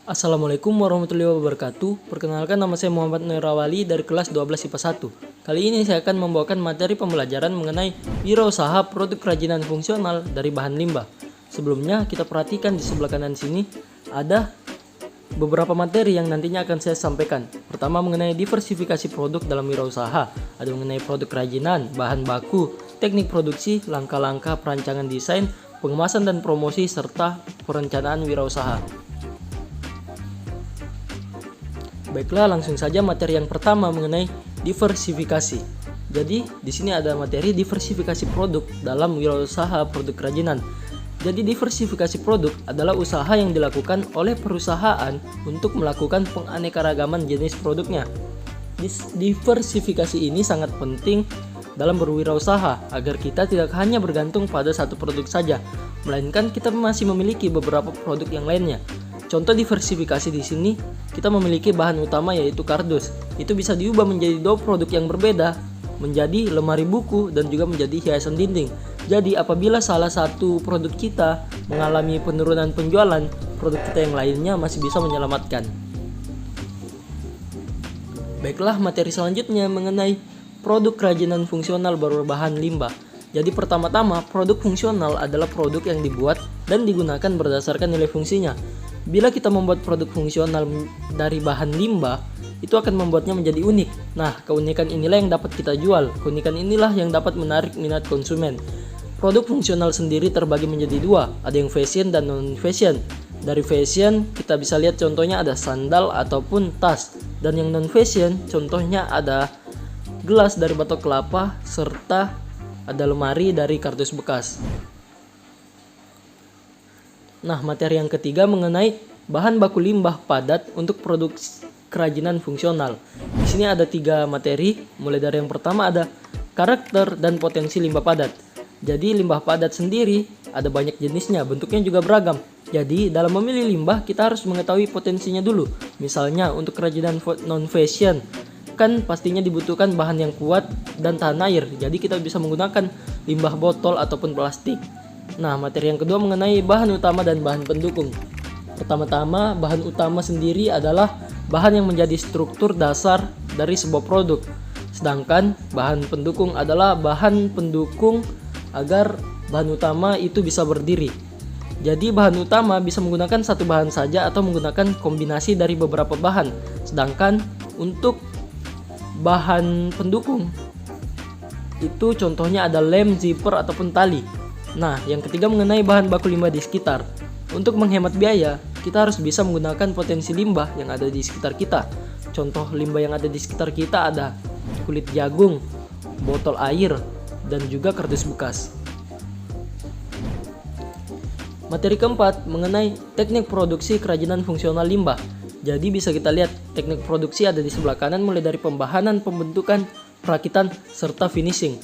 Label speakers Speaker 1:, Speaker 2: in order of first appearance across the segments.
Speaker 1: Assalamualaikum warahmatullahi wabarakatuh. Perkenalkan, nama saya Muhammad Nurawali dari kelas 12 IPA 1. Kali ini saya akan membawakan materi pembelajaran mengenai wirausaha produk kerajinan fungsional dari bahan limbah. Sebelumnya kita perhatikan di sebelah kanan sini ada beberapa materi yang nantinya akan saya sampaikan. Pertama, mengenai diversifikasi produk dalam wirausaha. Ada mengenai produk kerajinan, bahan baku, teknik produksi, langkah-langkah perancangan desain, pengemasan dan promosi, serta perencanaan wirausaha. Baiklah, langsung saja materi yang pertama mengenai diversifikasi. Jadi, di sini ada materi diversifikasi produk dalam wirausaha produk kerajinan. Jadi, diversifikasi produk adalah usaha yang dilakukan oleh perusahaan untuk melakukan penganekaragaman jenis produknya. Diversifikasi ini sangat penting dalam berwirausaha agar kita tidak hanya bergantung pada satu produk saja, melainkan kita masih memiliki beberapa produk yang lainnya. Contoh diversifikasi di sini, kita memiliki bahan utama yaitu kardus. Itu bisa diubah menjadi dua produk yang berbeda, menjadi lemari buku dan juga menjadi hiasan dinding. Jadi apabila salah satu produk kita mengalami penurunan penjualan, produk kita yang lainnya masih bisa menyelamatkan. Baiklah, materi selanjutnya mengenai produk kerajinan fungsional berbahan limbah. Jadi pertama-tama, produk fungsional adalah produk yang dibuat dan digunakan berdasarkan nilai fungsinya. Bila kita membuat produk fungsional dari bahan limbah, itu akan membuatnya menjadi unik. Nah, keunikan inilah yang dapat kita jual. Keunikan inilah yang dapat menarik minat konsumen. Produk fungsional sendiri terbagi menjadi dua, ada yang fashion dan non-fashion. Dari fashion, kita bisa lihat contohnya ada sandal ataupun tas. Dan yang non-fashion, contohnya ada gelas dari batok kelapa, serta ada lemari dari kardus bekas. Nah, materi yang ketiga mengenai bahan baku limbah padat untuk produk kerajinan fungsional. Di sini ada 3 materi, mulai dari yang pertama ada karakter dan potensi limbah padat. Jadi limbah padat sendiri ada banyak jenisnya, bentuknya juga beragam. Jadi dalam memilih limbah kita harus mengetahui potensinya dulu. Misalnya untuk kerajinan non-fashion, kan pastinya dibutuhkan bahan yang kuat dan tahan air. Jadi kita bisa menggunakan limbah botol ataupun plastik. Nah, materi yang kedua mengenai bahan utama dan bahan pendukung. Pertama-tama, bahan utama sendiri adalah bahan yang menjadi struktur dasar dari sebuah produk. Sedangkan bahan pendukung adalah bahan pendukung agar bahan utama itu bisa berdiri. Jadi bahan utama bisa menggunakan satu bahan saja atau menggunakan kombinasi dari beberapa bahan. Sedangkan untuk bahan pendukung itu contohnya ada lem, zipper ataupun tali. Nah, yang ketiga mengenai bahan baku limbah di sekitar. Untuk menghemat biaya, kita harus bisa menggunakan potensi limbah yang ada di sekitar kita. Contoh limbah yang ada di sekitar kita ada kulit jagung, botol air, dan juga kardus bekas. Materi keempat mengenai teknik produksi kerajinan fungsional limbah. Jadi bisa kita lihat teknik produksi ada di sebelah kanan, mulai dari pembahanan, pembentukan, perakitan, serta finishing.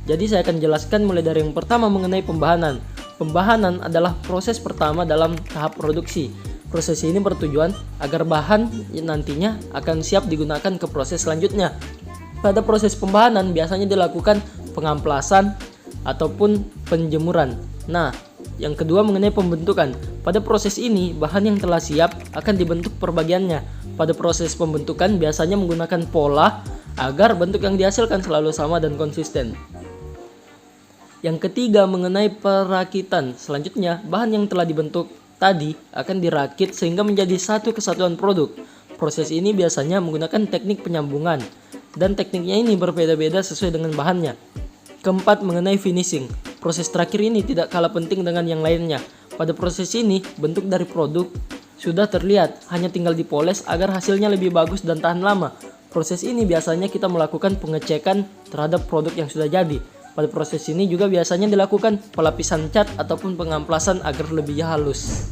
Speaker 1: Jadi saya akan jelaskan mulai dari yang pertama mengenai pembahanan. Pembahanan adalah proses pertama dalam tahap produksi. Proses ini bertujuan agar bahan nantinya akan siap digunakan ke proses selanjutnya. Pada proses pembahanan biasanya dilakukan pengamplasan ataupun penjemuran. Nah, yang kedua mengenai pembentukan. Pada proses ini bahan yang telah siap akan dibentuk per bagiannya. Pada proses pembentukan biasanya menggunakan pola agar bentuk yang dihasilkan selalu sama dan konsisten. Yang ketiga mengenai perakitan. Selanjutnya, bahan yang telah dibentuk tadi akan dirakit sehingga menjadi satu kesatuan produk. Proses ini biasanya menggunakan teknik penyambungan dan tekniknya ini berbeda-beda sesuai dengan bahannya. Keempat mengenai finishing. Proses terakhir ini tidak kalah penting dengan yang lainnya. Pada proses ini, bentuk dari produk sudah terlihat, hanya tinggal dipoles agar hasilnya lebih bagus dan tahan lama. Proses ini biasanya kita melakukan pengecekan terhadap produk yang sudah jadi. Pada proses ini juga biasanya dilakukan pelapisan cat ataupun pengamplasan agar lebih halus.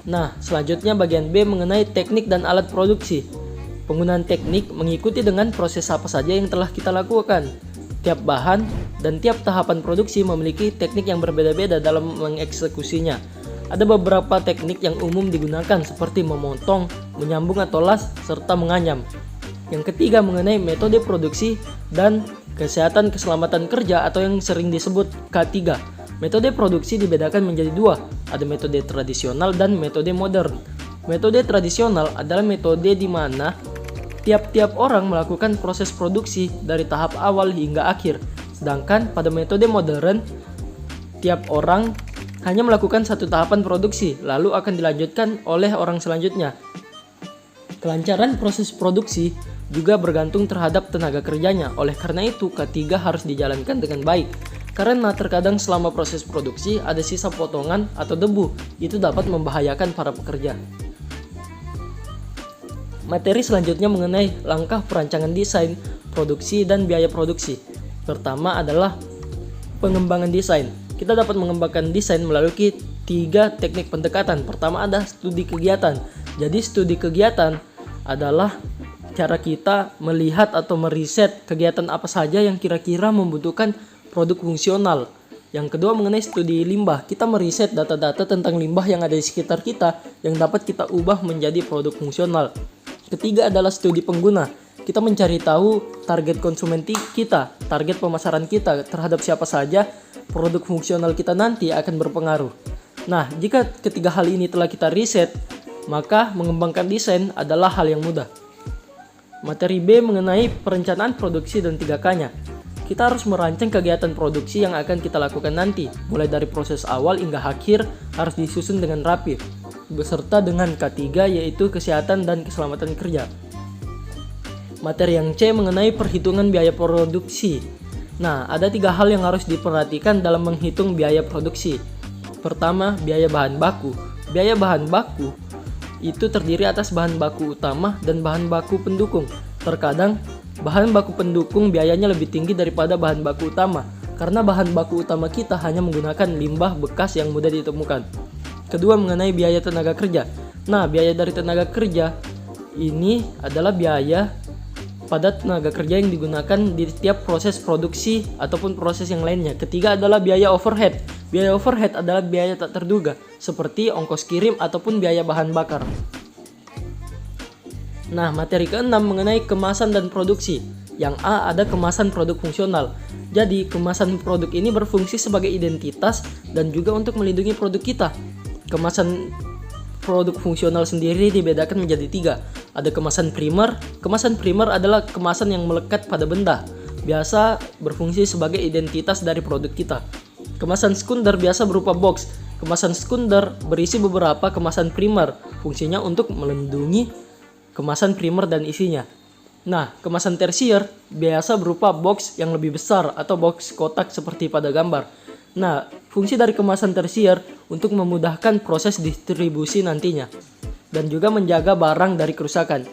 Speaker 1: Nah, selanjutnya bagian B mengenai teknik dan alat produksi. Penggunaan teknik mengikuti dengan proses apa saja yang telah kita lakukan. Tiap bahan dan tiap tahapan produksi memiliki teknik yang berbeda-beda dalam mengeksekusinya. Ada beberapa teknik yang umum digunakan seperti memotong, menyambung atau las, serta menganyam. Yang ketiga mengenai metode produksi dan kesehatan keselamatan kerja atau yang sering disebut K3. Metode produksi dibedakan menjadi dua, Ada metode tradisional dan metode modern. Metode tradisional adalah metode di mana tiap-tiap orang melakukan proses produksi dari tahap awal hingga akhir. Sedangkan pada metode modern, tiap orang hanya melakukan satu tahapan produksi, lalu akan dilanjutkan oleh orang selanjutnya. Kelancaran proses produksi juga bergantung terhadap tenaga kerjanya. Oleh karena itu, ketiga harus dijalankan dengan baik. Karena terkadang selama proses produksi ada sisa potongan atau debu, itu dapat membahayakan para pekerja. Materi selanjutnya mengenai langkah perancangan desain, produksi, dan biaya produksi. Pertama adalah pengembangan desain. Kita dapat mengembangkan desain melalui 3 teknik pendekatan. Pertama ada studi kegiatan. Jadi studi kegiatan adalah cara kita melihat atau meriset kegiatan apa saja yang kira-kira membutuhkan produk fungsional. Yang kedua mengenai studi limbah. Kita meriset data-data tentang limbah yang ada di sekitar kita yang dapat kita ubah menjadi produk fungsional. Ketiga adalah studi pengguna. Kita mencari tahu target konsumen kita, target pemasaran kita, terhadap siapa saja produk fungsional kita nanti akan berpengaruh. Nah, jika ketiga hal ini telah kita riset, maka mengembangkan desain adalah hal yang mudah. Materi B mengenai perencanaan produksi dan 3K-nya. Kita harus merancang kegiatan produksi yang akan kita lakukan nanti, mulai dari proses awal hingga akhir harus disusun dengan rapi, beserta dengan K3 yaitu kesehatan dan keselamatan kerja. Materi yang C mengenai perhitungan biaya produksi. Nah, ada 3 hal yang harus diperhatikan dalam menghitung biaya produksi. Pertama, biaya bahan baku. Biaya bahan baku itu terdiri atas bahan baku utama dan bahan baku pendukung. Terkadang bahan baku pendukung biayanya lebih tinggi daripada bahan baku utama, karena bahan baku utama kita hanya menggunakan limbah bekas yang mudah ditemukan. Kedua, mengenai biaya tenaga kerja. Nah, biaya dari tenaga kerja ini adalah biaya pada tenaga kerja yang digunakan di setiap proses produksi ataupun proses yang lainnya. Ketiga adalah biaya overhead. Biaya overhead adalah biaya tak terduga, seperti ongkos kirim ataupun biaya bahan bakar. Nah, materi ke-6 mengenai kemasan dan produksi. Yang A ada kemasan produk fungsional. Jadi, kemasan produk ini berfungsi sebagai identitas dan juga untuk melindungi produk kita. Kemasan produk fungsional sendiri dibedakan menjadi 3. Ada kemasan primer. Kemasan primer adalah kemasan yang melekat pada benda, biasa berfungsi sebagai identitas dari produk kita. Kemasan sekunder biasa berupa box. Kemasan sekunder berisi beberapa kemasan primer, fungsinya untuk melindungi kemasan primer dan isinya. Nah, kemasan tersier biasa berupa box yang lebih besar atau box kotak seperti pada gambar. Nah, fungsi dari kemasan tersier untuk memudahkan proses distribusi nantinya dan juga menjaga barang dari kerusakan.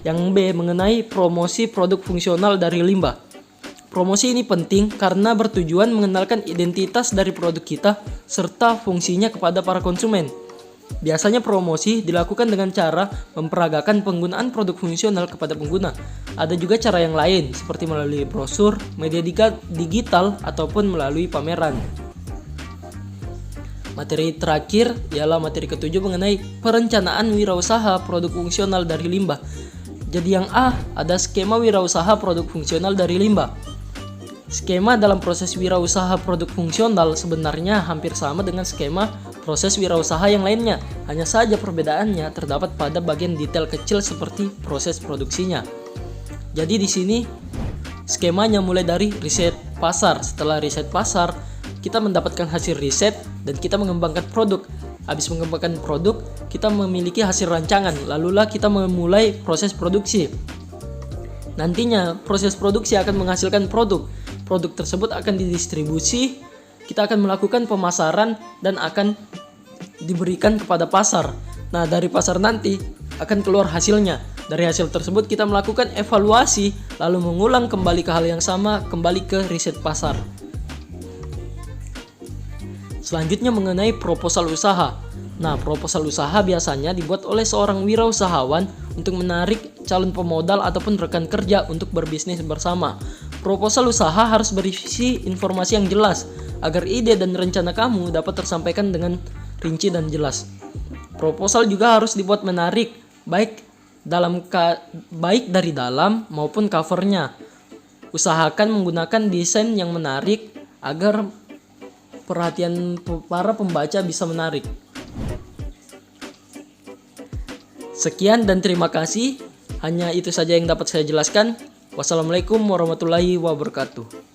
Speaker 1: Yang B mengenai promosi produk fungsional dari limbah. Promosi ini penting karena bertujuan mengenalkan identitas dari produk kita serta fungsinya kepada para konsumen. Biasanya promosi dilakukan dengan cara memperagakan penggunaan produk fungsional kepada pengguna. Ada juga cara yang lain seperti melalui brosur, media digital, ataupun melalui pameran. Materi terakhir ialah materi ke-7 mengenai perencanaan wirausaha produk fungsional dari limbah. Jadi yang A ada skema wirausaha produk fungsional dari limbah. Skema dalam proses wirausaha produk fungsional sebenarnya hampir sama dengan skema proses wirausaha yang lainnya. Hanya saja perbedaannya terdapat pada bagian detail kecil seperti proses produksinya. Jadi di sini skemanya mulai dari riset pasar. Setelah riset pasar, kita mendapatkan hasil riset dan kita mengembangkan produk. Habis mengembangkan produk, kita memiliki hasil rancangan. Lalulah kita memulai proses produksi. Nantinya proses produksi akan menghasilkan produk. Produk tersebut akan didistribusi, kita akan melakukan pemasaran dan akan diberikan kepada pasar. Nah, dari pasar nanti akan keluar hasilnya. Dari hasil tersebut kita melakukan evaluasi, lalu mengulang kembali ke hal yang sama, kembali ke riset pasar. Selanjutnya mengenai proposal usaha. Nah, proposal usaha biasanya dibuat oleh seorang wirausahawan untuk menarik calon pemodal ataupun rekan kerja untuk berbisnis bersama. Proposal usaha harus berisi informasi yang jelas agar ide dan rencana kamu dapat tersampaikan dengan rinci dan jelas. Proposal juga harus dibuat menarik, baik dari dalam maupun covernya. Usahakan menggunakan desain yang menarik agar perhatian para pembaca bisa menarik. Sekian dan terima kasih. Hanya itu saja yang dapat saya jelaskan. Wassalamualaikum warahmatullahi wabarakatuh.